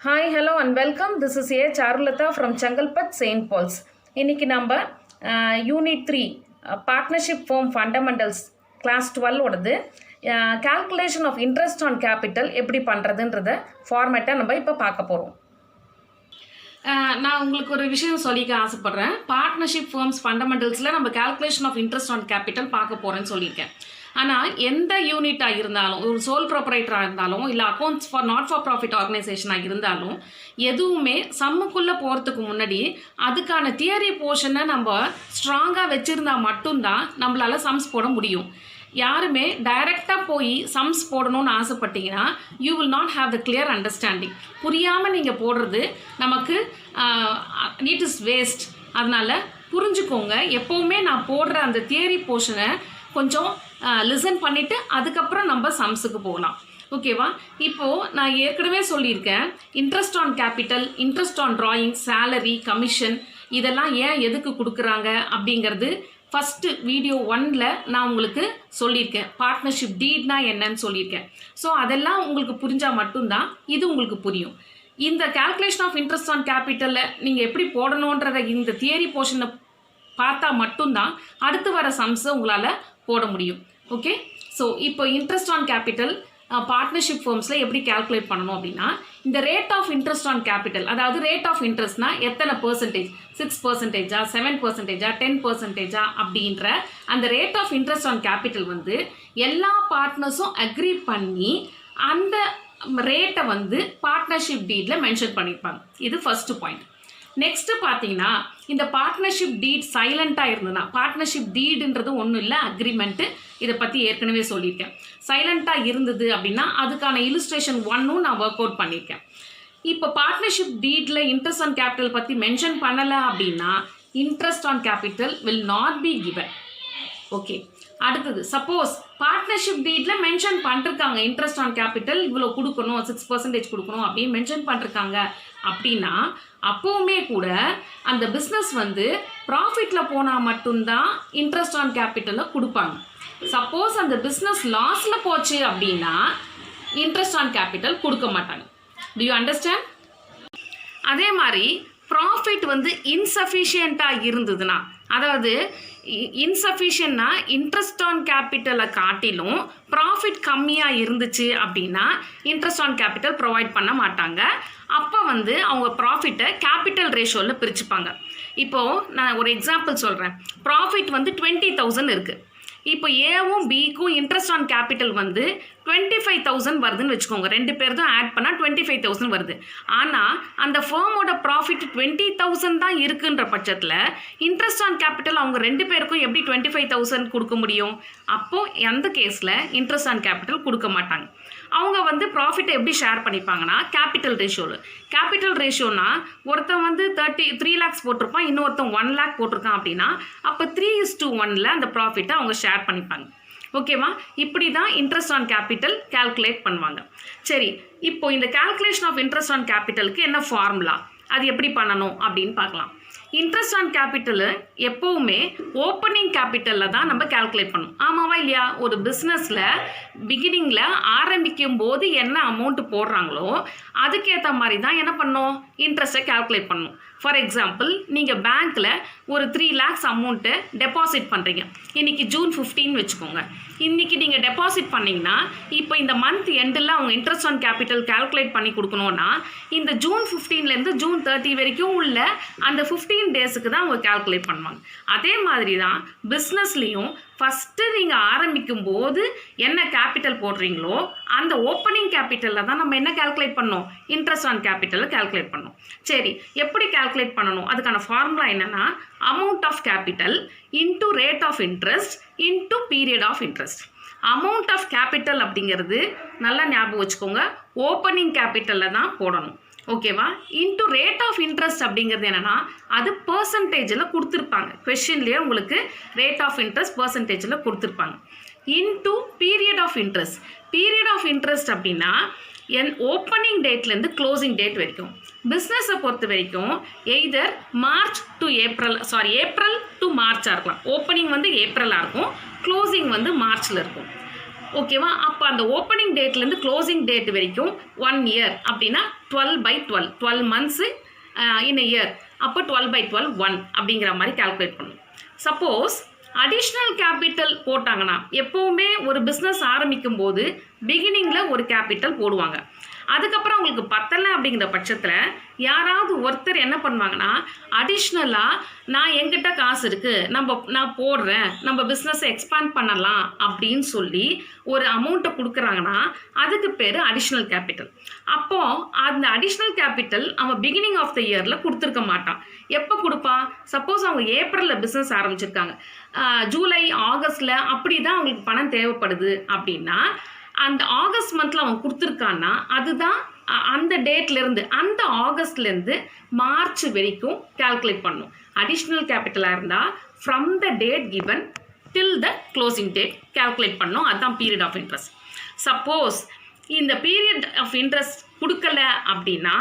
Hi, hello and welcome. This is A. Charulata from Changalpat, St. Paul's. இன்னைக்கு நம்ம unit 3 partnership firm fundamentals class 12 ஓடது calculation of interest on capital எப்படி பண்ணுறதுன்றத ஃபார்மேட்டை நம்ம இப்போ பார்க்க போகிறோம். நான் உங்களுக்கு ஒரு விஷயம் சொல்லிக்க ஆசைப்பட்றேன். பார்ட்னர்ஷிப் ஃபார்ம்ஸ் ஃபண்டமெண்டல்ஸில் நம்ம calculation of interest on capital பார்க்க போகிறேன்னு சொல்லியிருக்கேன். ஆனால் எந்த யூனிட்டாக இருந்தாலும், ஒரு சோல் ப்ரொப்ரைட்டராக இருந்தாலும், இல்லை accounts for not for profit ஆர்கனைசேஷனாக இருந்தாலும், எதுவுமே சம்முக்குள்ளே போகிறதுக்கு முன்னாடி அதுக்கான தியரி போர்ஷனை நம்ம ஸ்ட்ராங்காக வச்சுருந்தா மட்டும்தான் நம்மளால் சம்ஸ் போட முடியும். யாருமே டைரெக்டாக போய் சம்ஸ் போடணும்னு ஆசைப்பட்டீங்கன்னா you will not have the clear understanding. புரியாமல் நீங்கள் போடுறது நமக்கு இட் இஸ் வேஸ்ட். அதனால் புரிஞ்சுக்கோங்க. எப்போவுமே நான் போடுற அந்த தியரி போர்ஷனை கொஞ்சம் லிசன் பண்ணிவிட்டு அதுக்கப்புறம் நம்ம சம்ஸுக்கு போகலாம். ஓகேவா? இப்போது நான் ஏற்கனவே சொல்லியிருக்கேன், interest on capital, interest on drawing, salary, commission இதெல்லாம் ஏன் எதுக்கு கொடுக்குறாங்க அப்படிங்கிறது ஃபஸ்ட்டு வீடியோ 1ல் நான் உங்களுக்கு சொல்லியிருக்கேன். பார்ட்னர்ஷிப் டீட்னா என்னன்னு சொல்லியிருக்கேன். ஸோ அதெல்லாம் உங்களுக்கு புரிஞ்சால் மட்டும்தான் இது உங்களுக்கு புரியும். இந்த கால்குலேஷன் ஆஃப் இன்ட்ரெஸ்ட் ஆன் கேபிட்டலில் நீங்கள் எப்படி போடணுன்றதை இந்த தியரி போர்ஷனை பார்த்தா மட்டும்தான் அடுத்து வர சம்ஸை உங்களால் போட முடியும். ஓகே, ஸோ இப்போ இன்ட்ரெஸ்ட் ஆன் கேபிட்டல் பார்ட்னர்ஷிப் ஃபார்ம்ஸில் எப்படி கால்குலேட் பண்ணணும் அப்படின்னா, இந்த rate of interest on capital, அதாவது ரேட் ஆஃப் இன்ட்ரெஸ்ட்னா எத்தனை பர்சன்டேஜ், 6%, 7%, 10% அப்படின்ற அந்த rate of interest on capital வந்து எல்லா பார்ட்னர்ஸும் அக்ரி பண்ணி அந்த ரேட்டை வந்து பார்ட்னர்ஷிப் டீடில் மென்ஷன் பண்ணியிருப்பாங்க. இது ஃபர்ஸ்ட் பாயிண்ட். நெக்ஸ்ட்டு பார்த்தீங்கன்னா, இந்த பார்ட்னர்ஷிப் டீட் சைலண்ட்டாக இருந்ததுன்னா, பார்ட்னர்ஷிப் டீடுன்றது ஒன்றும் இல்லை, அக்ரிமெண்ட்டு. இதை பற்றி ஏற்கனவே சொல்லியிருக்கேன். சைலண்ட்டாக இருந்தது அப்படின்னா அதுக்கான இலுஸ்ட்ரேஷன் 1ம் நான் ஒர்க் அவுட் பண்ணியிருக்கேன். இப்போ பார்ட்னர்ஷிப் டீடில் இன்ட்ரெஸ்ட் ஆன் கேபிட்டல் பற்றி மென்ஷன் பண்ணலை அப்படின்னா interest on capital will not be given. Okay, அடுத்தது சப்போஸ் பார்ட்னர்ஷிப் டீடில் மென்ஷன் பண்ணிருக்காங்க இன்ட்ரெஸ்ட் ஆன் கேபிட்டல் இவ்வளோ கொடுக்கணும், 6% கொடுக்கணும் அப்படின்னு மென்ஷன் பண்ணிருக்காங்க அப்படின்னா அப்போவுமே கூட அந்த பிஸ்னஸ் வந்து ப்ராஃபிட்டில் போனால் மட்டும்தான் இன்ட்ரெஸ்ட் ஆன் கேபிட்டலில் கொடுப்பாங்க. சப்போஸ் அந்த பிஸ்னஸ் லாஸில் போச்சு அப்படின்னா இன்ட்ரெஸ்ட் ஆன் கேபிட்டல் கொடுக்க மாட்டாங்க. To you understand? அதே மாதிரி ப்ராஃபிட் வந்து இன்சஃபிஷியண்ட்டாக இருந்ததுன்னா, அதாவது இன்சஃபிஷியன்னா இன்ட்ரெஸ்ட் ஆன் கேபிட்டலை காட்டிலும் ப்ராஃபிட் கம்மியாக இருந்துச்சு அப்படின்னா இன்ட்ரெஸ்ட் ஆன் கேபிட்டல் ப்ரொவைட் பண்ண மாட்டாங்க. அப்போ வந்து அவங்க ப்ராஃபிட்டை கேபிட்டல் ரேஷியோவில் பிரிச்சுப்பாங்க. இப்போது நான் ஒரு எக்ஸாம்பிள் சொல்கிறேன். ப்ராஃபிட் வந்து 20,000 இருக்குது. இப்போ ஏவும் பிக்கும் இன்ட்ரெஸ்ட் ஆன் கேபிட்டல் வந்து 25,000 வருதுன்னு வச்சுக்கோங்க. 2 பேர் தான் ஆட் பண்ணால் 25,000 வருது. ஆனால் அந்த ஃபர்மோட ப்ராஃபிட் 20,000 தான் இருக்குன்ற பட்சத்தில் இன்ட்ரெஸ்ட் ஆன் கேபிட்டல் அவங்க 2 பேருக்கும் எப்படி 25,000 கொடுக்க முடியும்? அப்போது அந்த கேஸில் இன்ட்ரெஸ்ட் ஆன் கேபிட்டல் கொடுக்க மாட்டாங்க. அவங்க வந்து ப்ராஃபிட்டை எப்படி ஷேர் பண்ணிப்பாங்கன்னா கேபிட்டல் ரேஷியோவில். கேபிட்டல் ரேஷியோனா ஒருத்தன் வந்து 3 lakhs போட்டிருப்பான், இன்னொருத்தன் 1 lakh போட்டிருக்கான் அப்படின்னா அப்போ 3:1 அந்த ப்ராஃபிட்டை அவங்க ஷேர் பண்ணிப்பாங்க. ஓகேவா? இப்படி தான் இன்ட்ரெஸ்ட் ஆன் கேபிட்டல் கால்குலேட் பண்ணுவாங்க. சரி, இப்போ இந்த கால்குலேஷன் ஆஃப் இன்ட்ரெஸ்ட் ஆன் கேபிட்டலுக்கு என்ன ஃபார்முலா, அது எப்படி பண்ணணும் அப்படின்னு பார்க்கலாம். இன்ட்ரெஸ்ட் ஆன் கேபிட்டலு எப்போவுமே ஓப்பனிங் கேபிட்டலில் தான் நம்ம கால்குலேட் பண்ணணும். ஆமாவா இல்லையா? ஒரு பிஸ்னஸில் பிகினிங்கில் ஆரம்பிக்கும் போது என்ன அமௌண்ட் போடுறாங்களோ அதுக்கேற்ற மாதிரி தான் என்ன பண்ணணும், இன்ட்ரெஸ்ட்டை கால்குலேட் பண்ணணும். ஃபார் எக்ஸாம்பிள், நீங்கள் பேங்க்கில் ஒரு 3 lakhs அமௌண்ட்டை டெபாசிட் பண்ணுறீங்க. இன்றைக்கி June 15 வச்சுக்கோங்க. இன்றைக்கி நீங்கள் டெபாசிட் பண்ணிங்கன்னா இப்போ இந்த மந்த் எண்டில் அவங்க இன்ட்ரெஸ்ட் ஆன் கேபிட்டல் கால்குலேட் பண்ணி கொடுக்கணுன்னா இந்த June 15லேருந்து June 30 வரைக்கும் உள்ள அந்த 15 டேஸுக்கு தான் அவங்க கால்குலேட் பண்ணுவாங்க. அதே மாதிரி தான் பிஸ்னஸ்லேயும் ஃபஸ்ட்டு நீங்கள் ஆரம்பிக்கும் போது என்ன கேபிட்டல் போடுறீங்களோ அந்த ஓப்பனிங் கேபிட்டலில் தான் நம்ம என்ன கால்குலேட் பண்ணோம், இன்ட்ரெஸ்ட் ஆன் கேபிட்டலில் கால்குலேட் பண்ணோம். சரி, எப்படி கால்குலேட் பண்ணணும்? அதுக்கான ஃபார்முலா என்னென்னா amount of capital into rate of interest into period of interest. Amount of capital அப்படிங்கிறது நல்லா ஞாபகம் வச்சுக்கோங்க, ஓப்பனிங் கேபிட்டலில் தான் போடணும். ஓகேவா? இன்டூ ரேட் ஆஃப் இன்ட்ரெஸ்ட் அப்படிங்கிறது என்னென்னா அது பர்சன்டேஜில் கொடுத்துருப்பாங்க. கொஷின்லேயே உங்களுக்கு ரேட் ஆஃப் இன்ட்ரெஸ்ட் பர்சன்டேஜில் கொடுத்துருப்பாங்க. Into period of interest. Period of interest அப்படின்னா ஓப்பனிங் டேட்லேருந்து க்ளோசிங் டேட் வரைக்கும். பிஸ்னஸை பொறுத்த வரைக்கும் எய்தர் ஏப்ரல் டு மார்ச்சாக இருக்கலாம். ஓப்பனிங் வந்து ஏப்ரலாக இருக்கும், க்ளோசிங் வந்து மார்ச்சில் இருக்கும். ஓகேவா? அப்போ அந்த ஓப்பனிங் டேட்லேருந்து க்ளோசிங் டேட் வரைக்கும் 1 இயர் அப்படின்னா 12/12 12 மந்த்ஸு இன் இயர். அப்போ 12/12 1 அப்படிங்கிற மாதிரி கால்குலேட் பண்ணணும். சப்போஸ் அடிஷ்னல் கேபிட்டல் போட்டாங்கன்னா, எப்போவுமே ஒரு பிஸ்னஸ் ஆரம்பிக்கும் போது பிகினிங்கில் ஒரு கேபிட்டல் போடுவாங்க. அதுக்கப்புறம் அவங்களுக்கு பத்தலை அப்படிங்கிற பட்சத்தில் யாராவது ஒருத்தர் என்ன பண்ணுவாங்கன்னா, அடிஷ்னலாக நான் என்கிட்ட காசு இருக்குது, நான் போடுறேன், நம்ம பிஸ்னஸை எக்ஸ்பேண்ட் பண்ணலாம் அப்படின்னு சொல்லி ஒரு அமௌண்ட்டை கொடுக்குறாங்கன்னா அதுக்கு பேர் அடிஷ்னல் கேபிட்டல். அப்போது அந்த அடிஷ்னல் கேபிட்டல் அவன் பிகினிங் ஆஃப் த இயரில் கொடுத்துருக்க மாட்டான். எப்போ கொடுப்பான்? சப்போஸ் அவங்க ஏப்ரலில் பிஸ்னஸ் ஆரம்பிச்சிருக்காங்க, ஜூலை ஆகஸ்டில் அப்படி தான் அவங்களுக்கு பணம் தேவைப்படுது அப்படின்னா அந்த ஆகஸ்ட் மந்தில் அவன் கொடுத்துருக்கான்னா அதுதான் அந்த டேட்லேருந்து அந்த ஆகஸ்ட்லேருந்து மார்ச் வரைக்கும் கால்குலேட் பண்ணும். அடிஷ்னல் கேபிட்டலாக இருந்தால் from the date given till the closing date calculate பண்ணோம். அதுதான் பீரியட் ஆஃப் இன்ட்ரெஸ்ட். சப்போஸ் இந்த பீரியட் ஆஃப் இன்ட்ரெஸ்ட் கொடுக்கல அப்படின்னா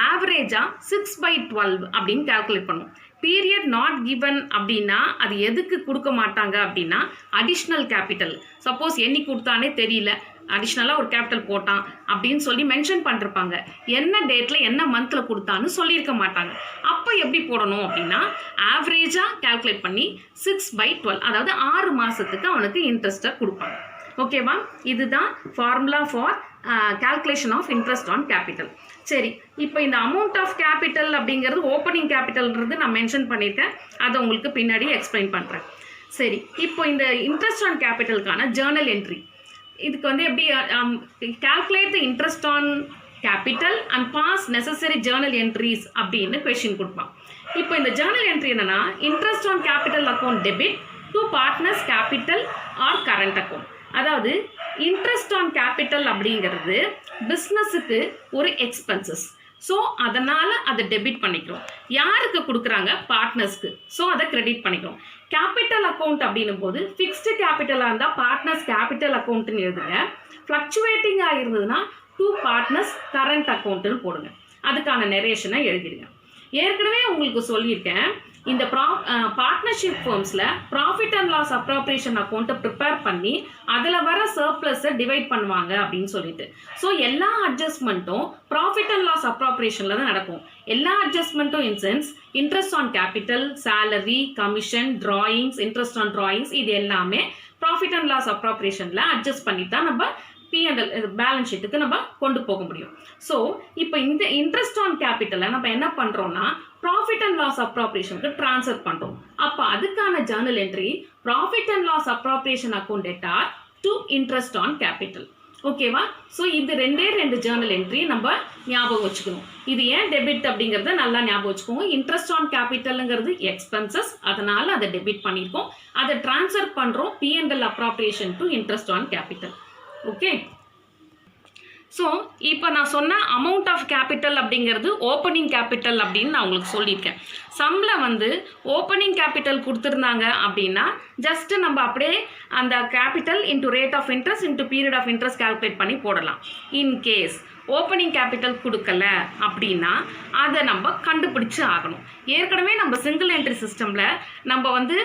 ஆவரேஜாக 6/12 அப்படின்னு கால்குலேட் பண்ணும். பீரியட் நாட் கிவன் அப்படின்னா அது எதுக்கு கொடுக்க மாட்டாங்க அப்படின்னா அடிஷ்னல் கேபிட்டல். சப்போஸ் என்னைக்கு கொடுத்தானே தெரியல, அடிஷ்னலாக ஒரு கேபிட்டல் போட்டான் அப்படின்னு சொல்லி மென்ஷன் பண்ணிருப்பாங்க, என்ன டேட்டில் என்ன மந்தில் கொடுத்தான்னு சொல்லியிருக்க மாட்டாங்க. அப்போ எப்படி போடணும் அப்படின்னா ஆவரேஜாக கால்குலேட் பண்ணி 6/12 அதாவது 6 மாதத்துக்கு அவனுக்கு இன்ட்ரெஸ்ட்டை கொடுப்பாங்க. ஓகேவா? இதுதான் formula for calculation of interest on capital. சரி, இப்போ இந்த அமௌண்ட் ஆஃப் கேபிட்டல் அப்படிங்கிறது ஓப்பனிங் கேபிட்டல்ன்றது நான் மென்ஷன் பண்ணியிருக்கேன், அதை உங்களுக்கு பின்னாடி எக்ஸ்பிளைன் பண்ணுறேன். சரி, இப்போ இந்த இன்ட்ரெஸ்ட் ஆன் கேபிட்டலுக்கான ஜேர்னல் என்ட்ரி இதுக்கு வந்து எப்படி calculate the interest on capital and pass necessary journal entries அப்படின்னு கொஸ்டின் கொடுப்பான். இப்போ இந்த ஜேர்னல் என்ட்ரி என்னன்னா, interest on capital account debit to partners capital or current account. அதாவது இன்ட்ரெஸ்ட் ஆன் கேபிட்டல் அப்படிங்கிறது பிஸ்னஸுக்கு ஒரு எக்ஸ்பென்சஸ். ஸோ அதனால் அதை டெபிட் பண்ணிக்கிறோம். யாருக்கு கொடுக்குறாங்க? பார்ட்னர்ஸ்க்கு. ஸோ அதை கிரெடிட் பண்ணிக்கிறோம். கேபிட்டல் அக்கௌண்ட் அப்படின்னும் போது ஃபிக்ஸ்டு கேபிட்டலாக இருந்தால் பார்ட்னர்ஸ் கேபிட்டல் அக்கௌண்ட்டுன்னு எழுதுங்க. ஃப்ளக்சுவேட்டிங்காக இருந்ததுன்னா டூ பார்ட்னர்ஸ் கரண்ட் அக்கௌண்ட்டுன்னு போடுங்க. அதுக்கான நெரேஷனை எழுதிடுங்க. ஏற்கனவே உங்களுக்கு சொல்லியிருக்கேன், இந்த பார்ட்னர்ஷிப் ஃபர்ம்ஸில் ப்ராஃபிட் அண்ட் லாஸ் அப்ராப்ரியேஷன் அக்கௌண்ட்டை ப்ரிப்பேர் பண்ணி அதில் வர சர்ப்ளஸை டிவைட் பண்ணுவாங்க அப்படின்னு சொல்லிட்டு. ஸோ எல்லா அட்ஜஸ்ட்மெண்ட்டும் ப்ராஃபிட் அண்ட் லாஸ் அப்ராப்ரியேஷனில் தான் நடக்கும். எல்லா அட்ஜஸ்ட்மெண்ட்டும் in sense interest on capital, salary, commission, drawings, interest on drawings, இது எல்லாமே ப்ராஃபிட் அண்ட் லாஸ் அப்ராப்ரியேஷனில் அட்ஜஸ்ட் பண்ணி தான் நம்ம P&L பேலன்ஸ் ஷீட்டுக்கு நம்ம கொண்டு போக முடியும். ஸோ இப்போ இந்த இன்ட்ரெஸ்ட் ஆன் கேபிட்டலை நம்ம என்ன பண்ணுறோம்னா ப்ராஃபிட் அண்ட் லாஸ் அப்ராப்ரியேஷனுக்கு ட்ரான்ஸ்ஃபர் பண்ணுறோம். அப்போ அதுக்கான journal entry profit and loss appropriation account debtor to interest on capital. ஓகேவா? ஸோ இது ரெண்டு ஜேர்னல் என்ட்ரி நம்ம ஞாபகம் வச்சுக்கணும். இது ஏன் டெபிட் அப்படிங்கிறத நல்லா ஞாபகம் வச்சுக்கோங்க. இன்ட்ரெஸ்ட் ஆன் கேபிட்டலுங்கிறது எக்ஸ்பென்சஸ், அதனால அதை டெபிட் பண்ணியிருக்கோம். அதை ட்ரான்ஸ்ஃபர் பண்ணுறோம் P&L appropriation to interest on capital. Okay, so இப்போ நான் சொன்ன அமௌண்ட் ஆஃப் கேபிட்டல் அப்படிங்கிறது ஓப்பனிங் கேபிட்டல் அப்படின்னு நான் உங்களுக்கு சொல்லியிருக்கேன். சம்மில் வந்து ஓப்பனிங் கேபிட்டல் கொடுத்துருந்தாங்க அப்படின்னா ஜஸ்ட்டு நம்ம அப்படியே அந்த capital into rate of interest into period of interest calculate பண்ணி போடலாம். இன்கேஸ் ஓப்பனிங் கேபிட்டல் கொடுக்கல அப்படின்னா அதை நம்ம கண்டுபிடிச்சு ஆகணும். ஏற்கனவே நம்ம சிங்கிள் என்ட்ரி சிஸ்டமில் நம்ம வந்து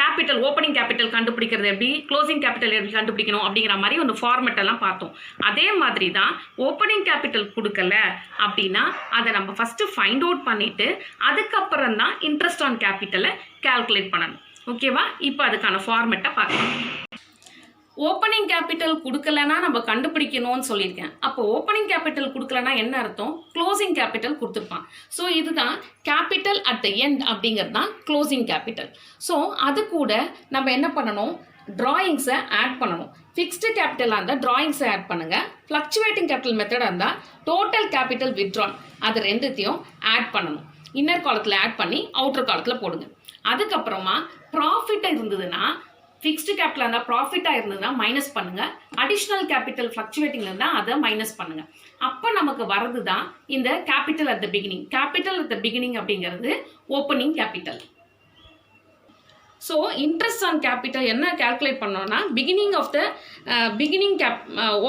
கேபிட்டல் ஓப்பனிங் கேபிட்டல் கண்டுபிடிக்கிறது எப்படி, க்ளோசிங் கேபிட்டல் எப்படி கண்டுபிடிக்கணும் அப்படிங்கிற மாதிரி ஒரு ஃபார்மெட்டெல்லாம் பார்த்தோம். அதே மாதிரி தான் ஓப்பனிங் கேபிட்டல் கொடுக்கல அப்படின்னா அதை நம்ம ஃபஸ்ட்டு ஃபைண்ட் அவுட் பண்ணிவிட்டு அதுக்கப்புறம் தான் இன்ட்ரெஸ்ட் ஆன் கேபிட்டலை கால்குலேட் பண்ணணும். ஓகேவா? இப்போ அதுக்கான ஃபார்மெட்டை பார்க்கலாம். ஓப்பனிங் கேபிட்டல் கொடுக்கலன்னா நம்ம கண்டுபிடிக்கணும்னு சொல்லியிருக்கேன். அப்போ ஓப்பனிங் கேபிட்டல் கொடுக்கலன்னா என்ன அர்த்தம்? க்ளோசிங் கேபிட்டல் கொடுத்துருப்பான். ஸோ இதுதான் கேபிட்டல் அட் த எண்ட் அப்படிங்கிறது தான் க்ளோசிங் கேபிட்டல். ஸோ அது கூட நம்ம என்ன பண்ணணும்? ட்ராயிங்ஸை ஆட் பண்ணணும். ஃபிக்ஸ்டு கேபிட்டலாக இருந்தால் ட்ராயிங்ஸை ஆட் பண்ணுங்கள். ஃப்ளக்சுவேட்டிங் கேபிட்டல் மெத்தடாக இருந்தால் டோட்டல் கேபிட்டல் வித்ட்ரான் அது ரெண்டுத்தையும் ஆட் பண்ணணும். இன்னர் காலத்தில் ஆட் பண்ணி அவுட்டர் காலத்தில் போடுங்க. அதுக்கப்புறமா ப்ராஃபிட்டாக இருந்ததுன்னா ஃபிக்ஸ்டு கேபிட்டலாக இருந்தால் ப்ராஃபிட்டாக இருந்ததுன்னா மைனஸ் பண்ணுங்கள். அடிஷ்னல் கேபிட்டல் ஃப்ளக்சுவேட்டிங்கில் இருந்தால் அதை மைனஸ் பண்ணுங்கள். அப்போ நமக்கு வரது தான் இந்த capital at the beginning. Capital at the beginning அப்படிங்கிறது opening capital. So interest on capital என்ன கால்குலேட் பண்ணோம்னா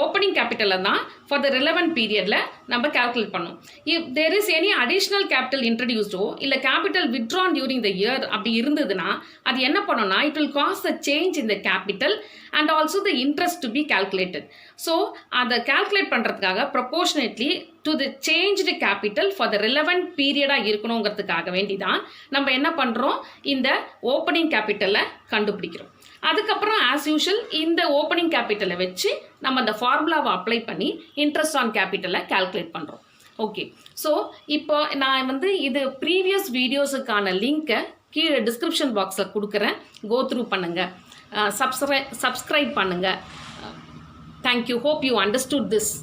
ஓப்பனிங் கேபிட்டலில் தான் ஃபார் த ரிலவெண்ட் பீரியடில் நம்ம கால்குலேட் பண்ணோம். If there is any additional capital இன்ட்ரடியூஸ்டோ இல்லை capital withdrawn during the year அப்படி இருந்ததுன்னா அது என்ன பண்ணோம்னா it will cause the change in the capital and also the interest to be calculated. So அதை கால்குலேட் பண்ணுறதுக்காக ப்ரொபோர்ஷனேட்லி to the changed capital for the relevant பீரியடாக இருக்கணுங்கிறதுக்காக வேண்டி தான் நம்ம என்ன பண்ணுறோம், இந்த ஓப்பனிங் கேபிட்டலை கண்டுபிடிக்கிறோம். அதுக்கப்புறம் ஆஸ் யூஷுவல் இந்த ஓப்பனிங் கேபிட்டலை வச்சு நம்ம அந்த ஃபார்முலாவை அப்ளை பண்ணி இன்ட்ரெஸ்ட் ஆன் கேபிட்டலை கால்குலேட் பண்ணுறோம். ஓகே, ஸோ இப்போ நான் இது ப்ரீவியஸ் வீடியோஸுக்கான லிங்க்கை கீழே டிஸ்கிரிப்ஷன் பாக்ஸில் கொடுக்குறேன். கோ த்ரூ பண்ணுங்கள், சப்ஸ்கிரைப் பண்ணுங்கள். Thank you. Hope you understood this.